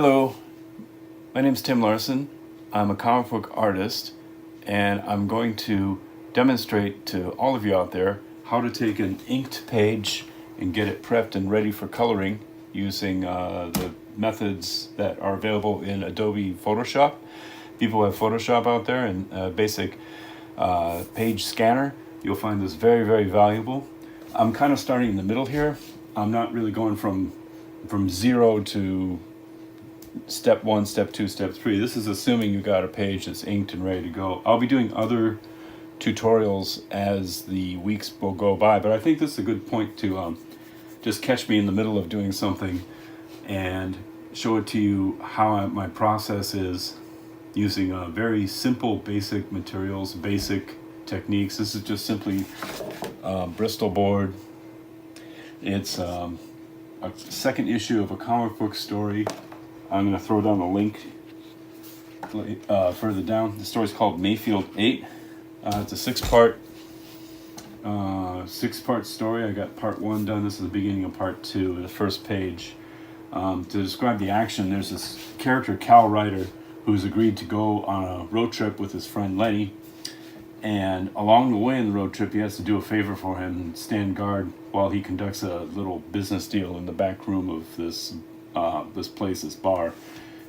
Hello, my name is Tim Larson. I'm a comic book artist, and I'm going to demonstrate to all of you out there how to take an inked page and get it prepped and ready for coloring using the methods that are available in Adobe Photoshop. People have Photoshop out there and basic page scanner. You'll find this very, very valuable. I'm kind of starting in the middle here. I'm not really going from zero to step one, step two, step three. This is assuming you got a page that's inked and ready to go. I'll be doing other tutorials as the weeks will go by, but I think this is a good point to just catch me in the middle of doing something and show it to you how my process is using very simple, basic materials, basic techniques. This is just simply Bristol board. It's a second issue of a comic book story. I'm going to throw down the link further down. The story's called Mayfield 8. It's a six-part story. I got part 1 done. This is the beginning of part 2, the first page. To describe the action, there's this character, Cal Ryder, who's agreed to go on a road trip with his friend Lenny. And along the way in the road trip, he has to do a favor for him and stand guard while he conducts a little business deal in the back room of this place, this bar.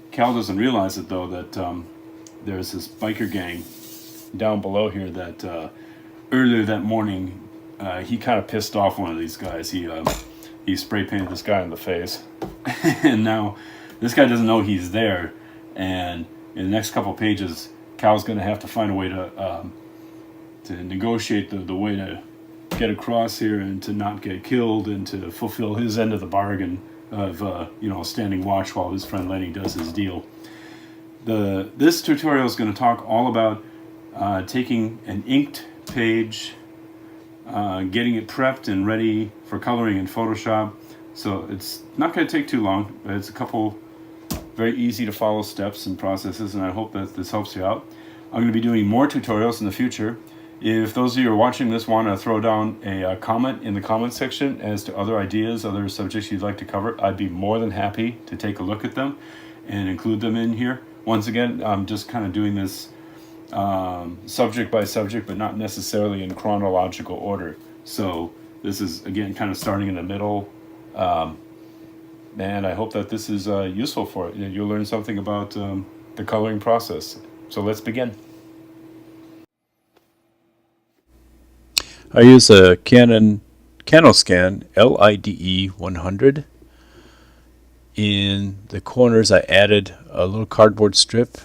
Cal doesn't realize it though that there's this biker gang down below here that earlier that morning he kind of pissed off one of these guys. He spray painted this guy in the face, and now this guy doesn't know he's there. And in the next couple pages, Cal's going to have to find a way to negotiate the way to get across here and to not get killed and to fulfill his end of the bargain of standing watch while his friend Lenny does his deal. This tutorial is going to talk all about taking an inked page, getting it prepped and ready for coloring in Photoshop. So it's not going to take too long, but it's a couple very easy to follow steps and processes, and I hope that this helps you out. I'm going to be doing more tutorials in the future. If those of you who are watching this want to throw down a comment in the comment section as to other ideas, other subjects you'd like to cover, I'd be more than happy to take a look at them and include them in here. Once again, I'm just kind of doing this subject by subject, but not necessarily in chronological order. So this is, again, kind of starting in the middle. And I hope that this is useful for you. You'll learn something about the coloring process. So let's begin. I use a Canon CanoScan LIDE 100. In the corners I added a little cardboard strip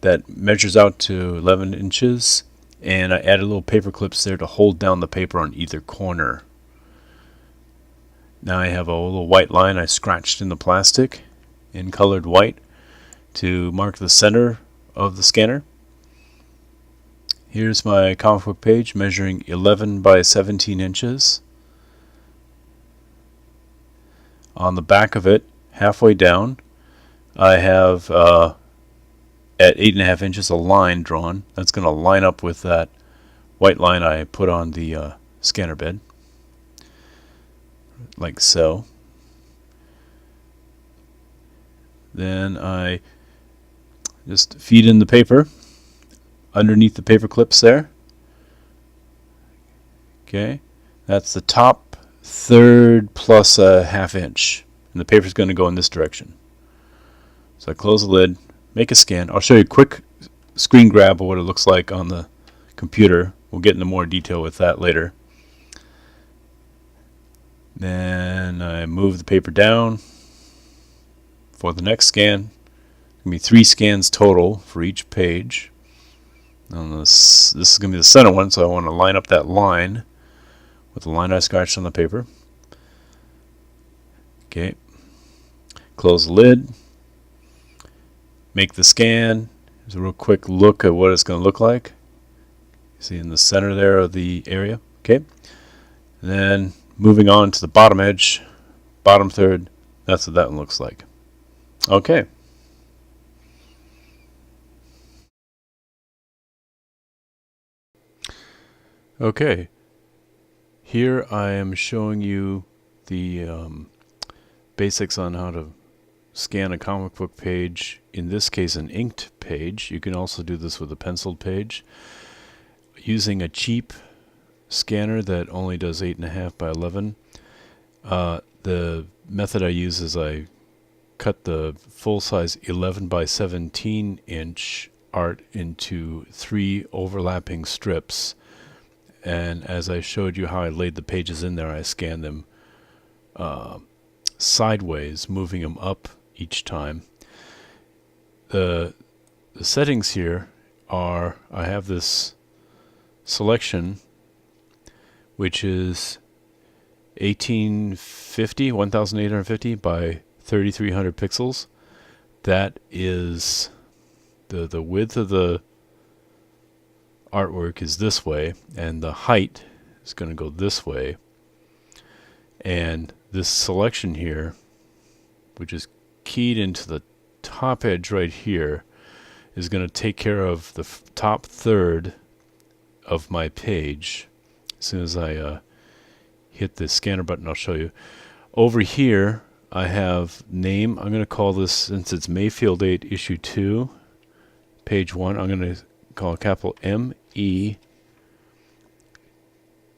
that measures out to 11 inches, and I added little paper clips there to hold down the paper on either corner. Now I have a little white line I scratched in the plastic in colored white to mark the center of the scanner. Here's my comic book page measuring 11 by 17 inches. On the back of it, halfway down, I have at 8.5 inches a line drawn. That's going to line up with that white line I put on the scanner bed, like so. Then I just feed in the paper underneath the paper clips there. Okay, that's the top third plus a ½ inch, and the paper's going to go in this direction. So I close the lid, make a scan. I'll show you a quick screen grab of what it looks like on the computer. We'll get into more detail with that later. Then I move the paper down for the next scan. It's going to be 3 scans total for each page. And this is going to be the center one, so I want to line up that line with the line I scratched on the paper. Okay. Close the lid. Make the scan. Here's a real quick look at what it's going to look like. See in the center there of the area. Okay. And then moving on to the bottom edge, bottom third, that's what that one looks like. Okay. Okay, here I am showing you the basics on how to scan a comic book page, in this case an inked page. You can also do this with a penciled page. Using a cheap scanner that only does 8.5 by 11, the method I use is I cut the full-size 11 by 17 inch art into 3 overlapping strips, and as I showed you how I laid the pages in there, I scanned them sideways, moving them up each time. The settings here are, I have this selection which is 1850 by 3300 pixels. That is the width of the artwork is this way, and the height is going to go this way. And this selection here, which is keyed into the top edge right here, is going to take care of the top third of my page. As soon as I hit the scanner button, I'll show you. Over here, I have name. I'm going to call this, since it's Mayfield 8 issue 2, page 1, I'm going to call it capital ME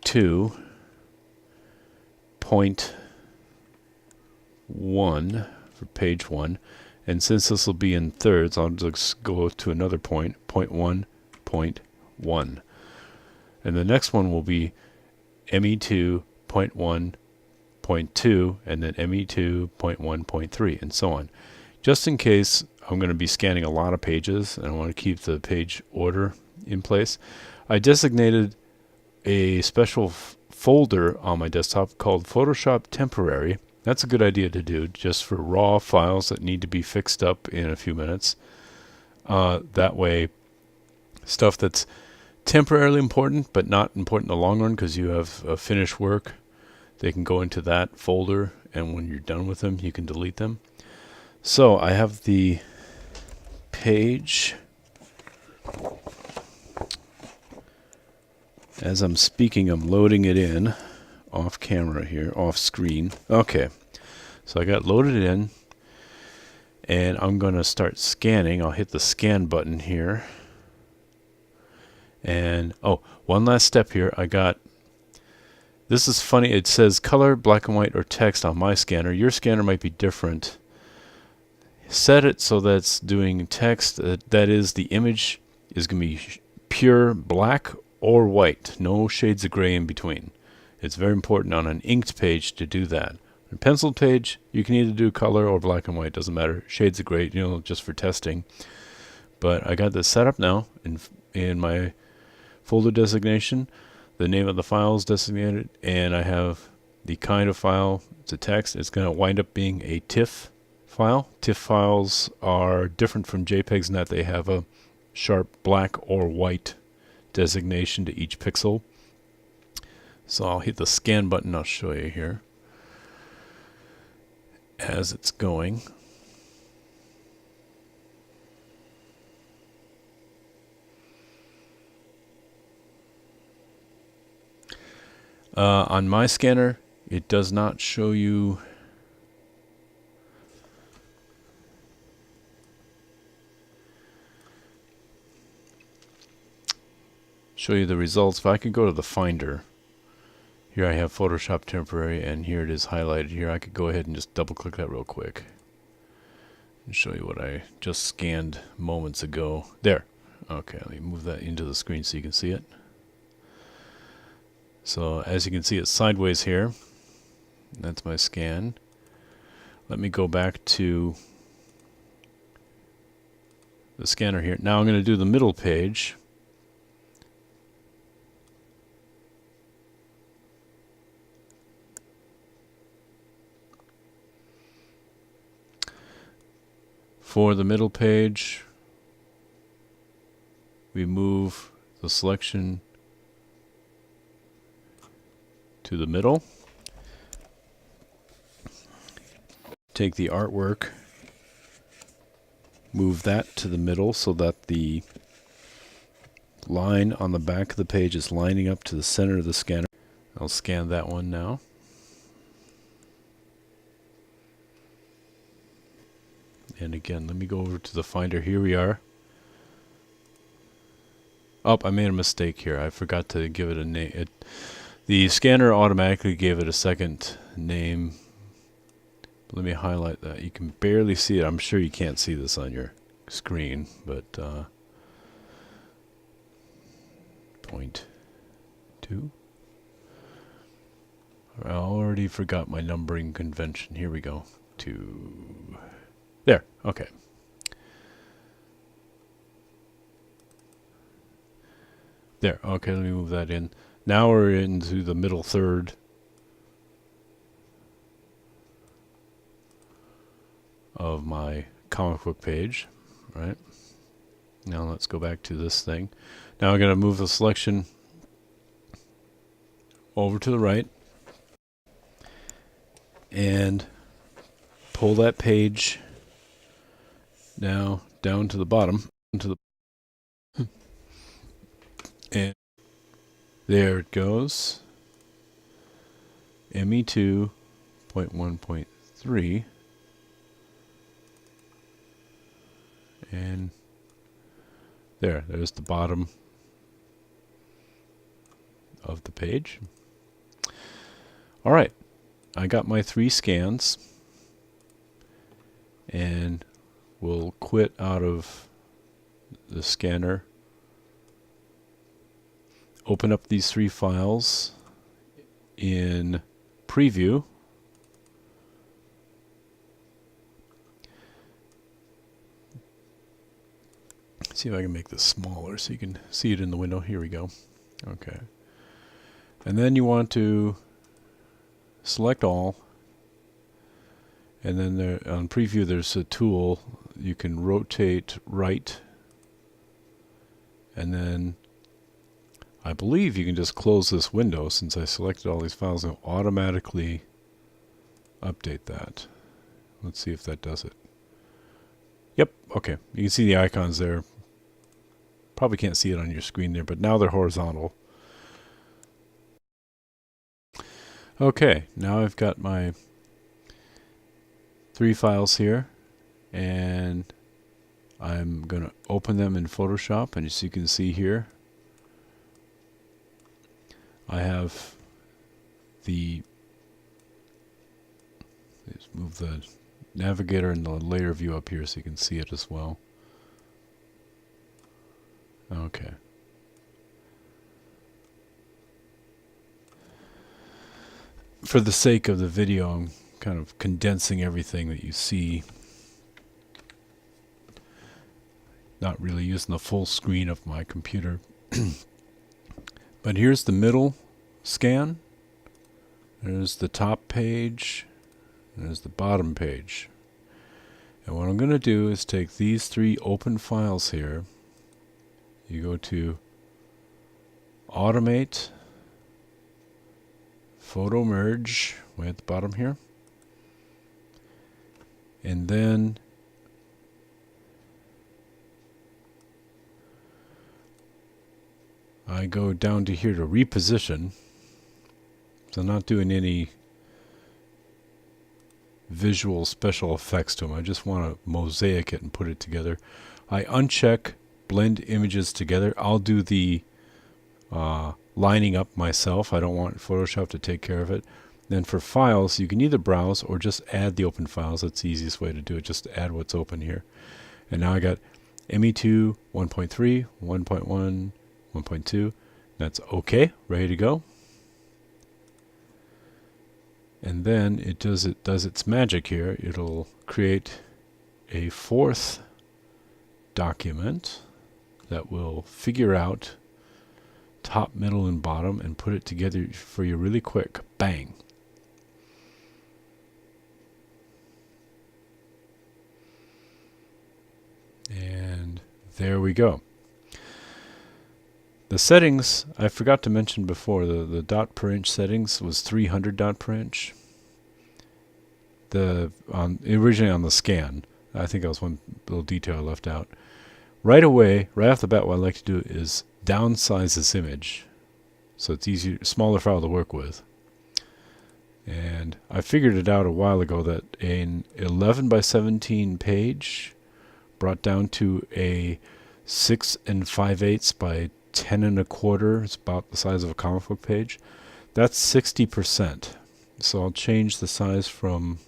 2.1 for page 1. And since this will be in thirds, I'll just go to another point, 0.1.1. And the next one will be ME2.1.2, and then ME2.1.3, and so on. Just in case I'm going to be scanning a lot of pages and I want to keep the page order in place, I designated a special folder on my desktop called Photoshop Temporary. That's a good idea to do just for raw files that need to be fixed up in a few minutes. That way, stuff that's temporarily important but not important in the long run because you have finished work, they can go into that folder, and when you're done with them, you can delete them. So I have the page. As I'm speaking, I'm loading it in off camera here, off screen. Okay, so I got loaded in, and I'm going to start scanning. I'll hit the scan button here. And oh, one last step here. This is funny, it says color, black and white, or text on my scanner. Your scanner might be different. Set it so that's doing text. That is, the image is going to be pure black or white. No shades of gray in between. It's very important on an inked page to do that. On a penciled page, you can either do color or black and white. Doesn't matter. Shades of gray, just for testing. But I got this set up now in my folder designation. The name of the file is designated, and I have the kind of file. It's a text. It's going to wind up being a TIFF file. TIFF files are different from JPEGs in that they have a sharp black or white designation to each pixel. So I'll hit the scan button. I'll show you here as it's going. On my scanner, it does not show you the results. If I could go to the Finder, here I have Photoshop Temporary, and here it is highlighted here. I could go ahead and just double click that real quick and show you what I just scanned moments ago. There. Okay, let me move that into the screen so you can see it. So as you can see, it's sideways here. That's my scan. Let me go back to the scanner here. Now I'm going to do the middle page. For the middle page, we move the selection to the middle. Take the artwork, move that to the middle so that the line on the back of the page is lining up to the center of the scanner. I'll scan that one now. And again, let me go over to the Finder. Here we are. Oh, I made a mistake here. I forgot to give it a name. The scanner automatically gave it a second name. Let me highlight that. You can barely see it. I'm sure you can't see this on your screen, but 0.2. I already forgot my numbering convention. Here we go. 2. There. Okay. There. Okay, let me move that in. Now we're into the middle third of my comic book page, right? Now let's go back to this thing. Now I'm going to move the selection over to the right and pull that page now down to the bottom, and there it goes. ME2.1.3, and there's the bottom of the page. All right, I got my 3 scans, and we'll quit out of the scanner. Open up these 3 files in Preview. See if I can make this smaller so you can see it in the window. Here we go. Okay. And then you want to select all. And then there, on Preview there's a tool. You can rotate right. And then I believe you can just close this window since I selected all these files and automatically update that. Let's see if that does it. Yep, okay. You can see the icons there. Probably can't see it on your screen there, but now they're horizontal. Okay, now I've got my 3 files here, and I'm going to open them in Photoshop, and as you can see here, I have the, let's move the navigator and the layer view up here so you can see it as well. Okay. For the sake of the video, I'm kind of condensing everything that you see. Not really using the full screen of my computer. But here's the middle scan. There's the top page. There's the bottom page. And what I'm going to do is take these 3 open files here. You go to Automate, Photo Merge, way at the bottom here. And then I go down to here to reposition. So I'm not doing any visual special effects to them. I just want to mosaic it and put it together. I uncheck blend images together. I'll do the lining up myself. I don't want Photoshop to take care of it. Then for files, you can either browse or just add the open files. That's the easiest way to do it. Just add what's open here. And now I got ME2 1.3, 1.1, 1.2. That's okay, ready to go. And then it does its magic here. It'll create a 4th document that will figure out top, middle, and bottom and put it together for you really quick. Bang. And there we go. The settings, I forgot to mention before, the dot per inch settings was 300 dot per inch. Originally on the scan, I think that was one little detail I left out. Right away, right off the bat, what I like to do is downsize this image so it's easier, smaller file to work with. And I figured it out a while ago that an 11 by 17 page brought down to a 6 5/8 by 10 1/4, it's about the size of a comic book page. That's 60%. So I'll change the size from,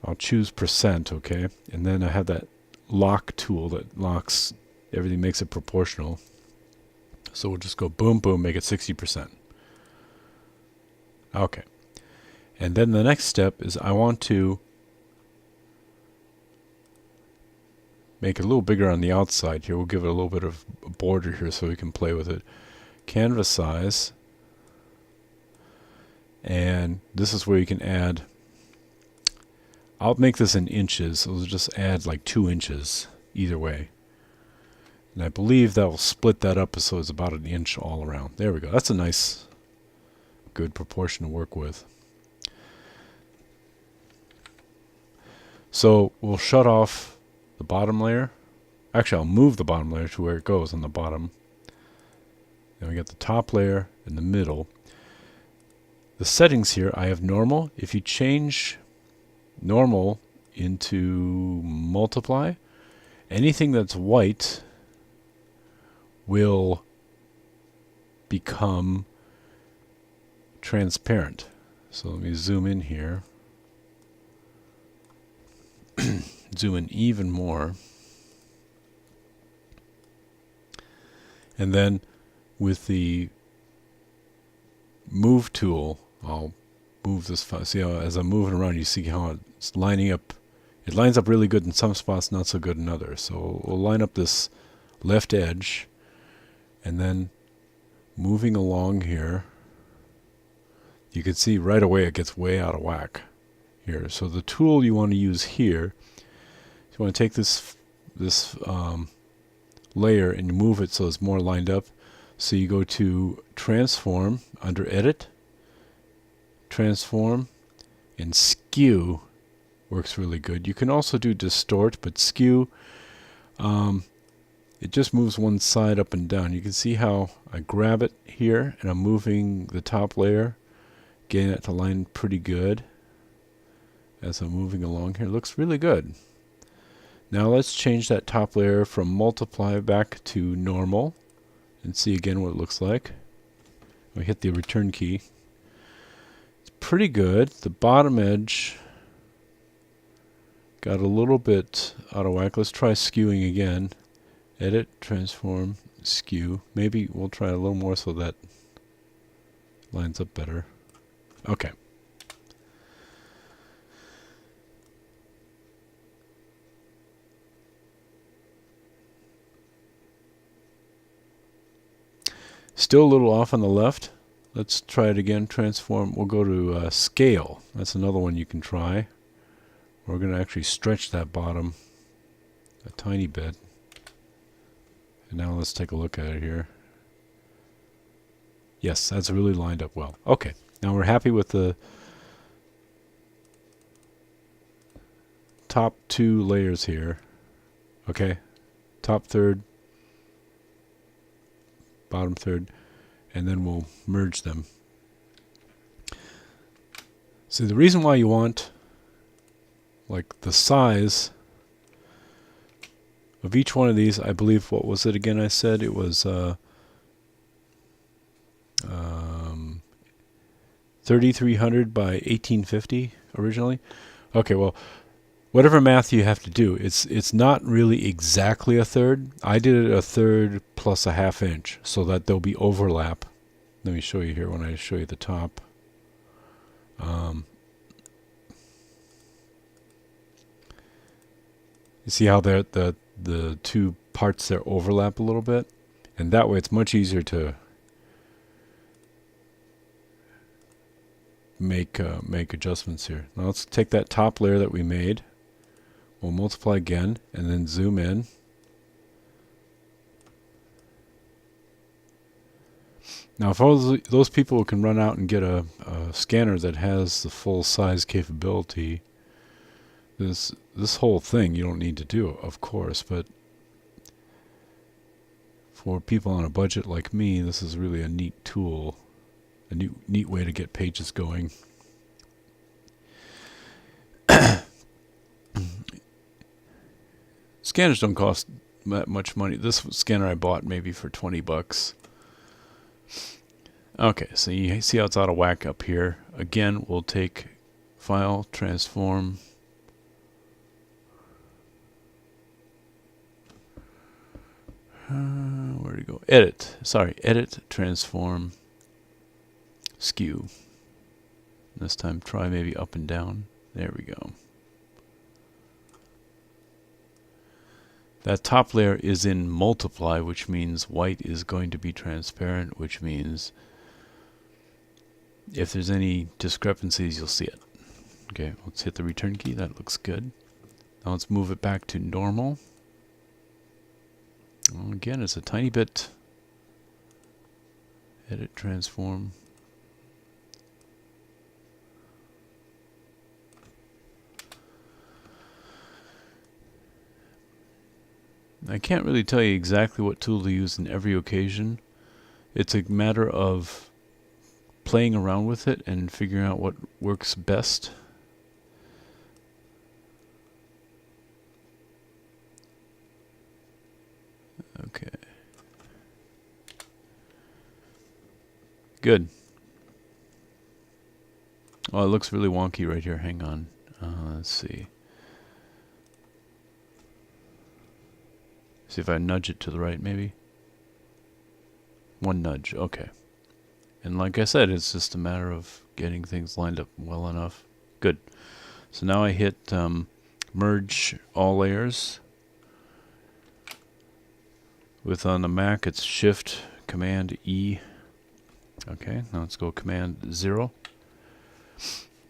I'll choose percent, okay? And then I have that lock tool that locks everything, makes it proportional. So we'll just go boom, boom, make it 60%. Okay. And then the next step is I want to make it a little bigger on the outside here. We'll give it a little bit of a border here so we can play with it. Canvas size. And this is where you can add, I'll make this in inches. So we'll just add like 2 inches either way. And I believe that will split that up so it's about 1 inch all around. There we go. That's a nice, good proportion to work with. So we'll shut off the bottom layer. Actually, I'll move the bottom layer to where it goes on the bottom. Then we got the top layer in the middle. The settings here, I have normal. If you change normal into multiply, anything that's white will become transparent. So let me zoom in here. Zoom in even more. And then with the move tool, I'll move this file. See how as I'm moving around, you see how it's lining up. It lines up really good in some spots, not so good in others. So we'll line up this left edge, and then moving along here, you can see right away it gets way out of whack here. So the tool you want to use here, you want to take this layer and move it so it's more lined up. So you go to transform under edit, transform, and skew works really good. You can also do distort, but skew, it just moves one side up and down. You can see how I grab it here and I'm moving the top layer, getting it to line pretty good as I'm moving along here. It looks really good. Now let's change that top layer from multiply back to normal and see again what it looks like. We hit the return key. It's pretty good. The bottom edge got a little bit out of whack. Let's try skewing again. Edit, transform, skew. Maybe we'll try a little more so that lines up better. Okay. Still a little off on the left. Let's try it again. Transform. We'll go to scale. That's another one you can try. We're going to actually stretch that bottom a tiny bit. And now let's take a look at it here. Yes, that's really lined up well. Okay, now we're happy with the top 2 layers here. Okay, top third, bottom third, and then we'll merge them. So the reason why you want like the size of each one of these, I believe, what was it again I said? It was 3,300 by 1850 originally. Okay, well, whatever math you have to do, it's not really exactly a third. I did it a third plus a ½ inch so that there'll be overlap. Let me show you here when I show you the top. You see how the 2 parts there overlap a little bit? And that way it's much easier to make adjustments here. Now let's take that top layer that we made. We'll multiply again and then zoom in. Now if all those people can run out and get a scanner that has the full size capability, this whole thing you don't need to do, of course, but for people on a budget like me, this is really a neat tool, a neat way to get pages going. Scanners don't cost that much money. This scanner I bought maybe for 20 bucks. Okay, so you see how it's out of whack up here. Again, we'll take File, Transform. Where to go? Edit. Sorry, Edit, Transform, Skew. This time try maybe up and down. There we go. That top layer is in multiply, which means white is going to be transparent, which means if there's any discrepancies, you'll see it. Okay, let's hit the return key. That looks good. Now let's move it back to normal. Well, again, it's a tiny bit. Edit, transform. I can't really tell you exactly what tool to use in every occasion. It's a matter of playing around with it and figuring out what works best. Okay. Good. Oh, it looks really wonky right here. Hang on. Let's see. See if I nudge it to the right, maybe. One nudge. Okay. And like I said, it's just a matter of getting things lined up well enough. Good. So now I hit merge all layers. With on the Mac, it's Shift Command E. Okay, now let's go Command 0.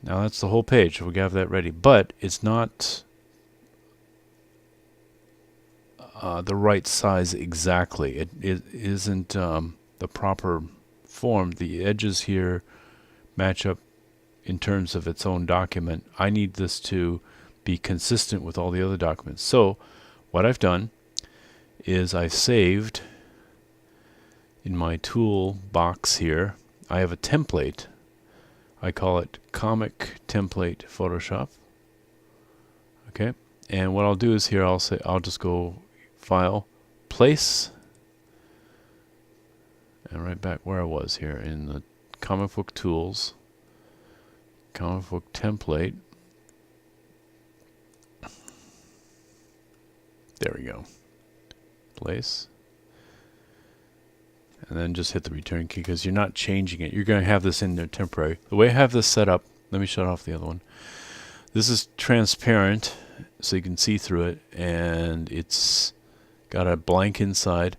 Now that's the whole page. We have that ready, but it's not the right size exactly. It isn't the proper form. The edges here match up in terms of its own document. I need this to be consistent with all the other documents. So what I've done is I saved in my tool box here. I have a template. I call it Comic Template Photoshop. Okay, and what I'll do is here I'll just go File, Place, and right back where I was here in the comic book tools, comic book template. There we go. Place. And then just hit the return key because you're not changing it. You're going to have this in there temporary. The way I have this set up, let me shut off the other one. This is transparent so you can see through it, and it's got a blank inside,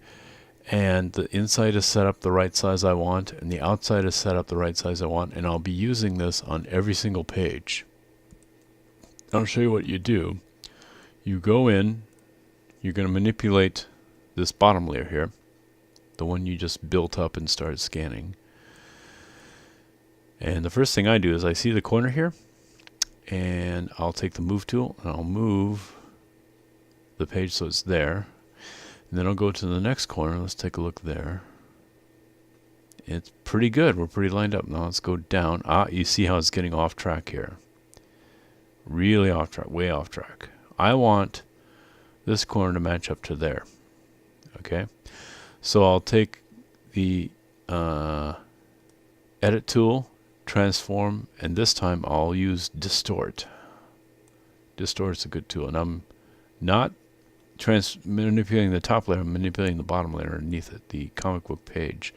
and the inside is set up the right size I want, and the outside is set up the right size I want, and I'll be using this on every single page. I'll show you what you do. You go in, you're going to manipulate this bottom layer here, the one you just built up and started scanning. And the first thing I do is I see the corner here, and I'll take the move tool and I'll move the page so it's there. And then I'll go to the next corner. Let's take a look there. It's pretty good. We're pretty lined up. Now let's go down. You see how it's getting off track here. Really off track, way off track. I want this corner to match up to there. Okay, so I'll take the edit tool, transform, and this time I'll use distort. Distort's a good tool, and I'm not manipulating the top layer, I'm manipulating the bottom layer underneath it, the comic book page.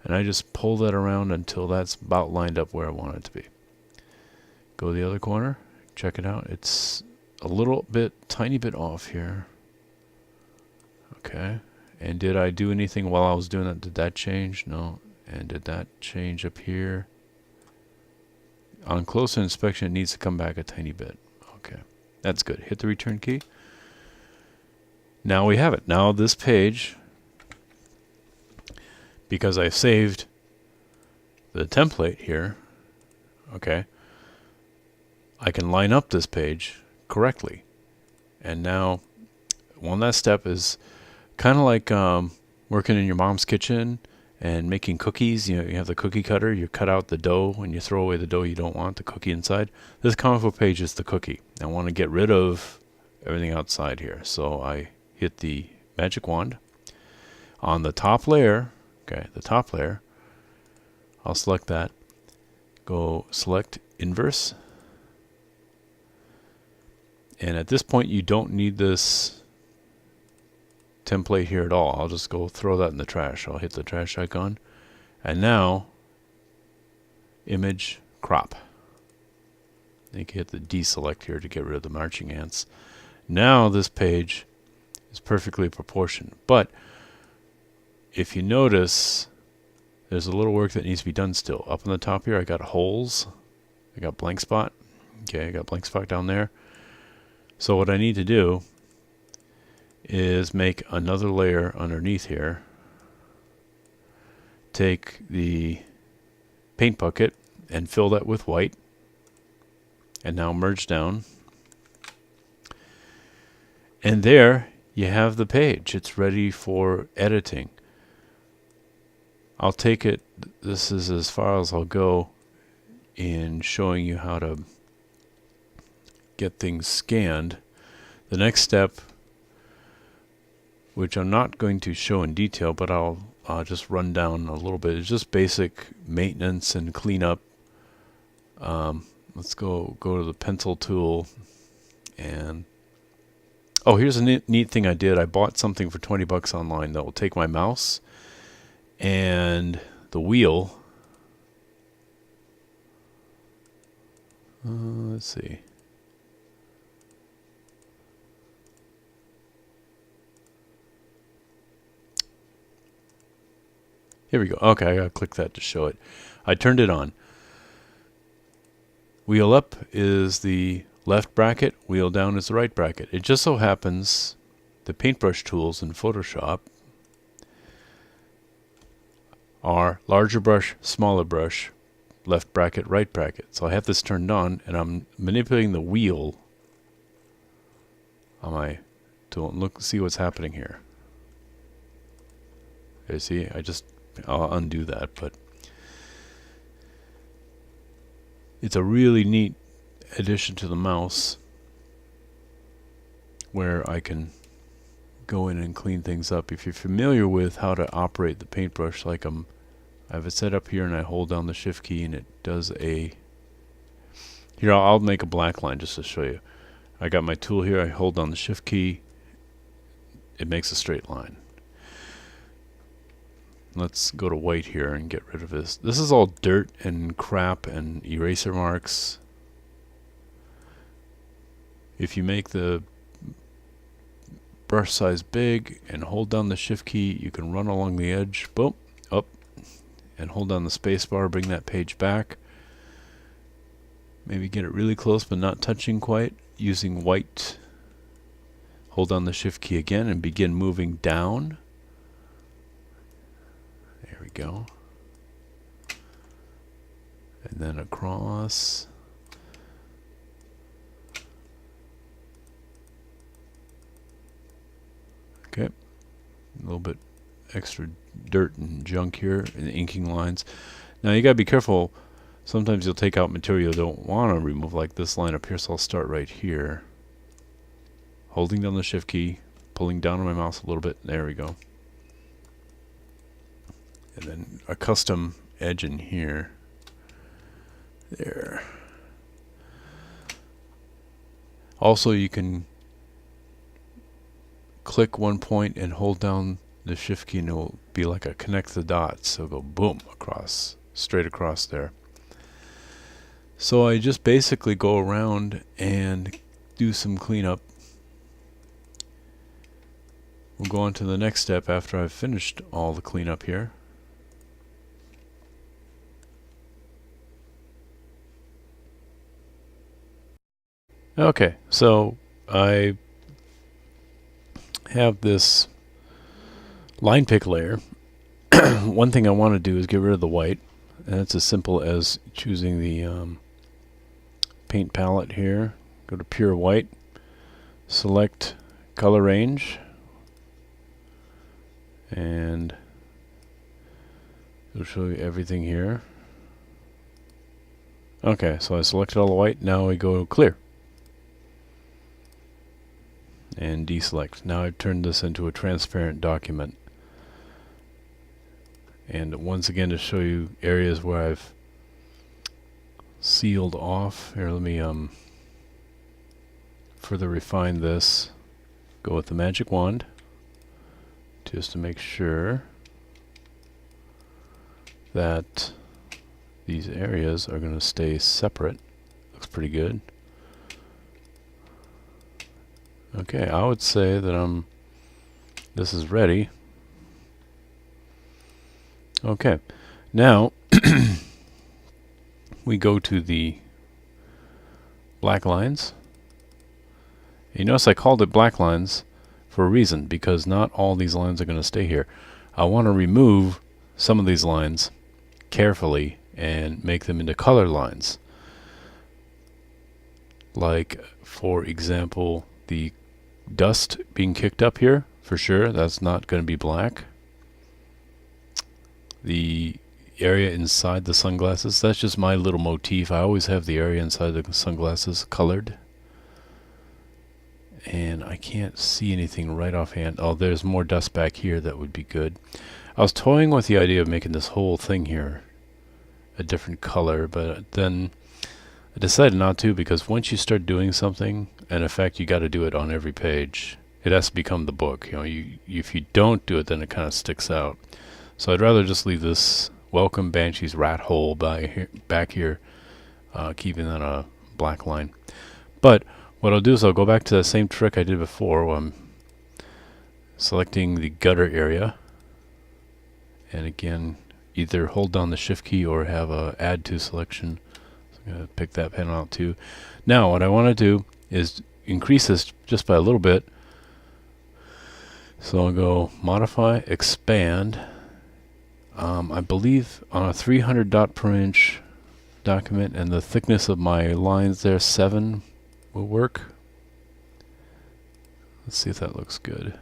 And I just pull that around until that's about lined up where I want it to be. Go to the other corner, check it out. It's a little bit, tiny bit off here. Okay. And did I do anything while I was doing that? Did that change? No. And did that change up here? On closer inspection, it needs to come back a tiny bit. Okay. That's good. Hit the return key. Now we have it. Now this page, because I saved the template here, okay, I can line up this page correctly. And now one last step is kind of like working in your mom's kitchen and making cookies. You know, you have the cookie cutter, you cut out the dough and you throw away the dough you don't want, the cookie inside. This comic book page is the cookie. I want to get rid of everything outside here. So I hit the magic wand on the top layer. Okay, the top layer. I'll select that. Go select inverse. And at this point, you don't need this template here at all. I'll just go throw that in the trash. I'll hit the trash icon. And now, image crop. You can hit the deselect here to get rid of the marching ants. Now this page is perfectly proportioned. But if you notice, there's a little work that needs to be done still. Up on the top here, I got holes. I got blank spot. Okay, I got blank spot down there. So what I need to do is make another layer underneath here. Take the paint bucket and fill that with white. And now merge down. And there you have the page. It's ready for editing. I'll take it, this is as far as I'll go in showing you how to get things scanned. The next step, which I'm not going to show in detail, but I'll just run down a little bit, is just basic maintenance and cleanup. Let's go to the pencil tool, and oh, here's a neat thing I did. I bought something for 20 bucks online that will take my mouse and the wheel. Let's see. Here we go. Okay, I gotta click that to show it. I turned it on. Wheel up is the left bracket, wheel down is the right bracket. It just so happens the paintbrush tools in Photoshop are larger brush, smaller brush, left bracket, right bracket. So I have this turned on and I'm manipulating the wheel on my tool. And see what's happening here. You see, I'll undo that, but it's a really neat addition to the mouse where I can go in and clean things up. If you're familiar with how to operate the paintbrush, like I have it set up here and I hold down the shift key and it does a, here I'll make a black line just to show you. I got my tool here, I hold down the shift key, it makes a straight line. Let's go to white here and get rid of this. This is all dirt and crap and eraser marks. If you make the brush size big and hold down the shift key, you can run along the edge, boom, up, and hold down the space bar, bring that page back. Maybe get it really close but not touching quite. Using white, hold down the shift key again and begin moving down. There we go. And then across. Okay. A little bit extra dirt and junk here in the inking lines. Now you gotta be careful. Sometimes you'll take out material you don't want to remove, like this line up here, so I'll start right here. Holding down the shift key, pulling down on my mouse a little bit. There we go. And then a custom edge in here. There. Also, you can click one point and hold down the shift key and it'll be like a connect the dots. So go boom across, straight across there. So I just basically go around and do some cleanup. We'll go on to the next step after I've finished all the cleanup here. Okay, so I have this line pick layer. One thing I want to do is get rid of the white, and it's as simple as choosing the paint palette here. Go to pure white, select color range, and it'll show you everything here. Okay, so I selected all the white. Now we go clear. and deselect. Now I've turned this into a transparent document. And once again, to show you areas where I've sealed off. Here, let me further refine this. Go with the magic wand just to make sure that these areas are going to stay separate. Looks pretty good. Okay, I would say that this is ready. Okay, now we go to the black lines. You notice I called it black lines for a reason, because not all these lines are going to stay here. I want to remove some of these lines carefully and make them into color lines. Like, for example, the dust being kicked up here, for sure, that's not going to be black. The area inside the sunglasses, that's just my little motif. I always have the area inside the sunglasses colored. And I can't see anything right offhand. Oh, there's more dust back here. That would be good. I was toying with the idea of making this whole thing here a different color, but then I decided not to, because once you start doing something, and in fact you got to do it on every page, it has to become the book. You know, if you don't do it, then it kind of sticks out. So I'd rather just leave this Welcome Banshee's rat hole back here, keeping that a black line. But what I'll do is I'll go back to the same trick I did before, where I'm selecting the gutter area, and again, either hold down the shift key or have a add to selection. So I'm going to pick that panel out too. Now what I want to do is increase this just by a little bit. So I'll go modify, expand. I believe on a 300 dot per inch document, and the thickness of my lines there, 7, will work. Let's see if that looks good.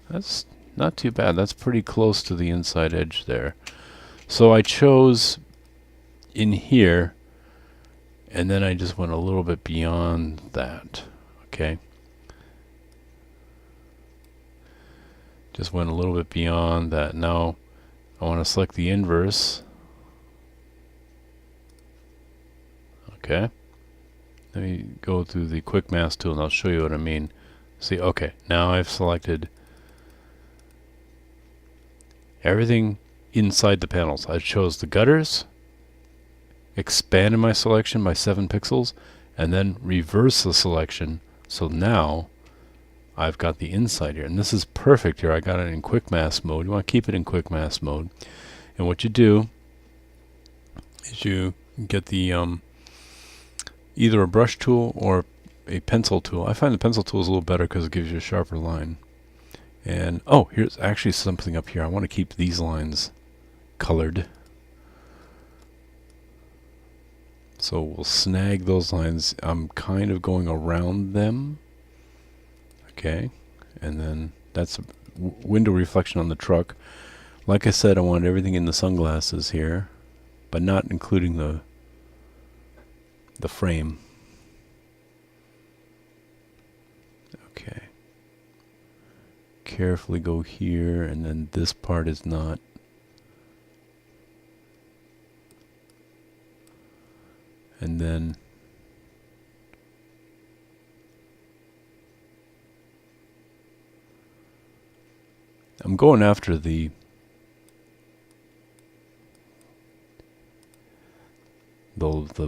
That's not too bad. That's pretty close to the inside edge there. So I chose in here, and then I just went a little bit beyond that. Okay. Just went a little bit beyond that. Now I want to select the inverse. Okay. Let me go through the quick mask tool and I'll show you what I mean. See, okay, now I've selected everything inside the panels. I chose the gutters, expanded my selection by 7 pixels, and then reverse the selection. So now I've got the inside here, and this is perfect here. I got it in quick mask mode. You want to keep it in quick mask mode. And what you do is you get the either a brush tool or a pencil tool. I find the pencil tool is a little better because it gives you a sharper line. And oh, here's actually something up here. I want to keep these lines colored. So we'll snag those lines. I'm kind of going around them. Okay, and then that's a window reflection on the truck. Like I said, I wanted everything in the sunglasses here, but not including the frame. Okay. Carefully go here, and then this part is not. And then I'm going after the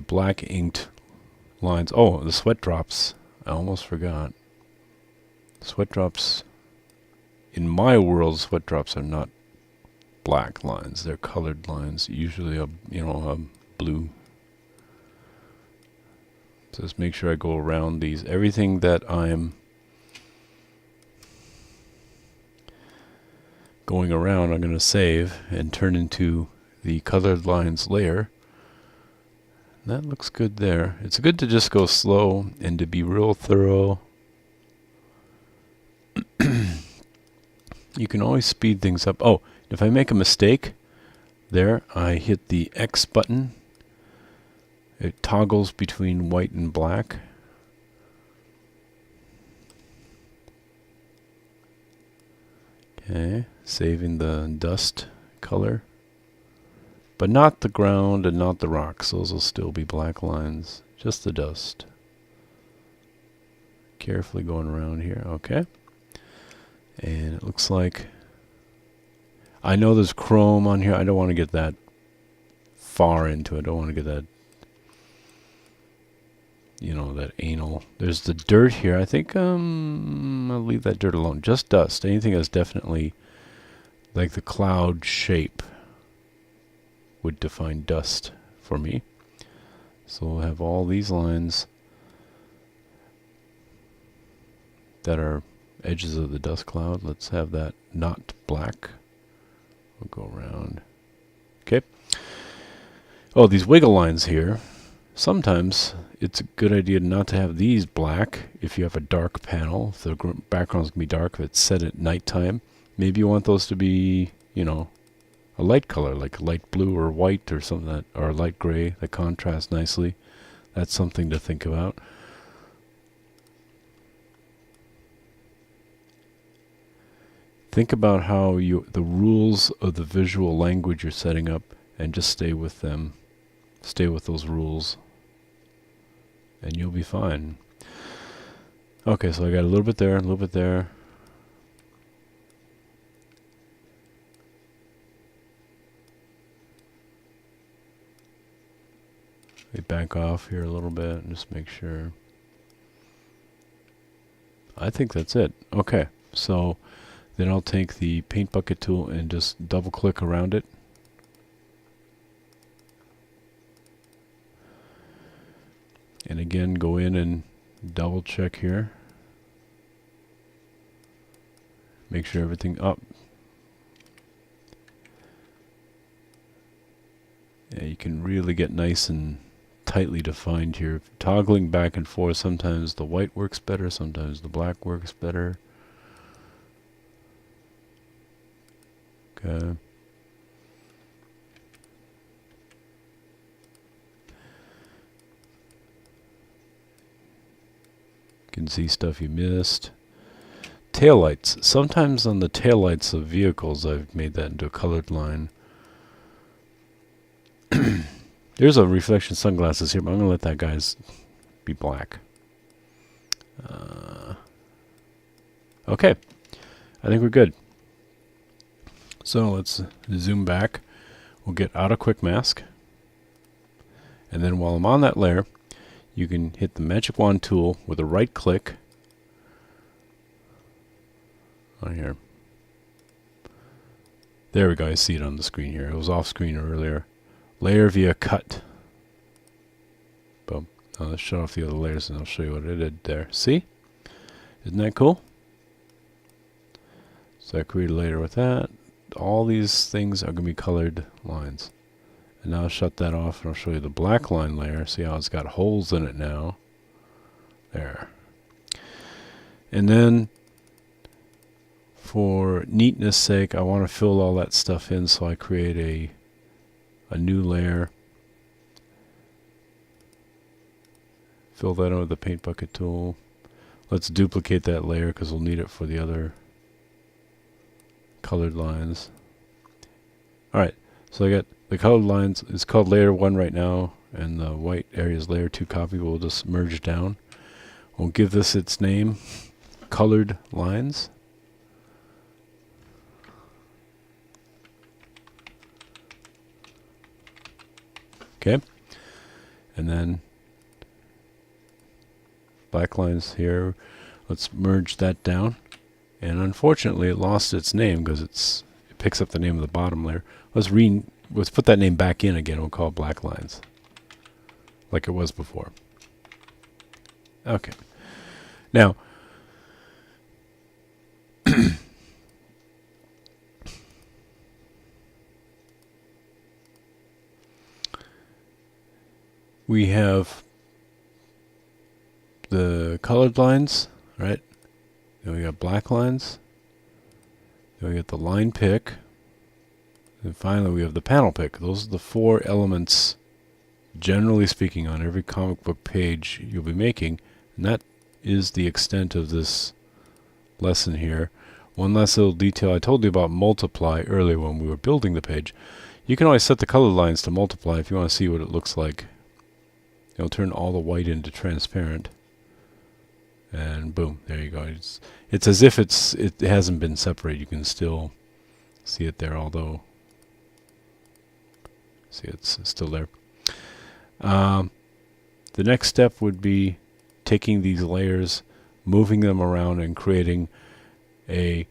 black inked lines. Oh, the sweat drops. I almost forgot. Sweat drops. In my world, sweat drops are not black lines. They're colored lines. Usually a blue. So just make sure I go around these. Everything that I'm going around, I'm going to save and turn into the colored lines layer. That looks good there. It's good to just go slow and to be real thorough. You can always speed things up. Oh, if I make a mistake, there, I hit the X button. It toggles between white and black. Okay, saving the dust color. But not the ground and not the rocks. Those will still be black lines. Just the dust. Carefully going around here. Okay. And it looks like... I know there's chrome on here. I don't want to get that far into it. I don't want to get that, you know, that anal. There's the dirt here. I think I'll leave that dirt alone. Just dust. Anything that's definitely like the cloud shape would define dust for me. So we'll have all these lines that are edges of the dust cloud. Let's have that not black. We'll go around. Okay. Oh, these wiggle lines here. Sometimes it's a good idea not to have these black if you have a dark panel. If the background's going to be dark, if it's set at nighttime, maybe you want those to be, you know, a light color, like light blue or white or something that, or light gray that contrasts nicely. That's something to think about. Think about how the rules of the visual language you're setting up, and just stay with them. Stay with those rules, and you'll be fine. Okay, so I got a little bit there, a little bit there. We back off here a little bit and just make sure. I think that's it. Okay, so then I'll take the paint bucket tool and just double click around it. And again, go in and double check here. Make sure everything up. Yeah, you can really get nice and tightly defined here. Toggling back and forth, sometimes the white works better, sometimes the black works better. Okay. You can see stuff you missed. Taillights. Sometimes on the taillights of vehicles I've made that into a colored line. There's a reflection sunglasses here, but I'm going to let that guy's be black. Okay. I think we're good. So let's zoom back. We'll get out of quick mask. And then while I'm on that layer, you can hit the magic wand tool with a right click on here. There we go. I see it on the screen here. It was off screen earlier. Layer via cut. Boom. Now let's shut off the other layers and I'll show you what I did there. See? Isn't that cool? So I create a layer with that. All these things are going to be colored lines. And now I'll shut that off and I'll show you the black line layer. See how it's got holes in it now. There. And then for neatness sake, I want to fill all that stuff in, so I create a new layer. Fill that in with the paint bucket tool. Let's duplicate that layer because we'll need it for the other colored lines. Alright, so I got the colored lines. It's called layer 1 right now, and the white area is layer 2 copy. We'll just merge down. We'll give this its name, colored lines. Okay, and then black lines here. Let's merge that down. And unfortunately, it lost its name because it picks up the name of the bottom layer. Let's put that name back in again. We'll call it black lines, like it was before. Okay. Now, we have the colored lines, right? Then we got black lines. Then we got the line pick. And finally we have the panel pick. Those are the 4 elements, generally speaking, on every comic book page you'll be making. And that is the extent of this lesson here. One last little detail. I told you about multiply earlier when we were building the page. You can always set the color lines to multiply if you want to see what it looks like. It'll turn all the white into transparent. And boom, there you go. It's as if it hasn't been separated. You can still see it there, although see it's still there. The next step would be taking these layers, moving them around, and creating a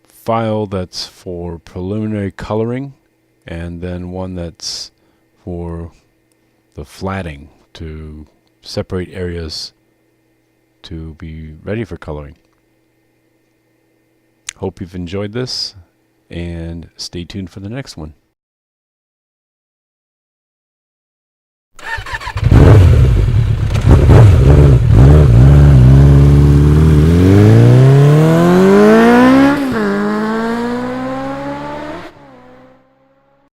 file that's for preliminary coloring, and then one that's for the flatting to separate areas to be ready for coloring. Hope you've enjoyed this, and stay tuned for the next one.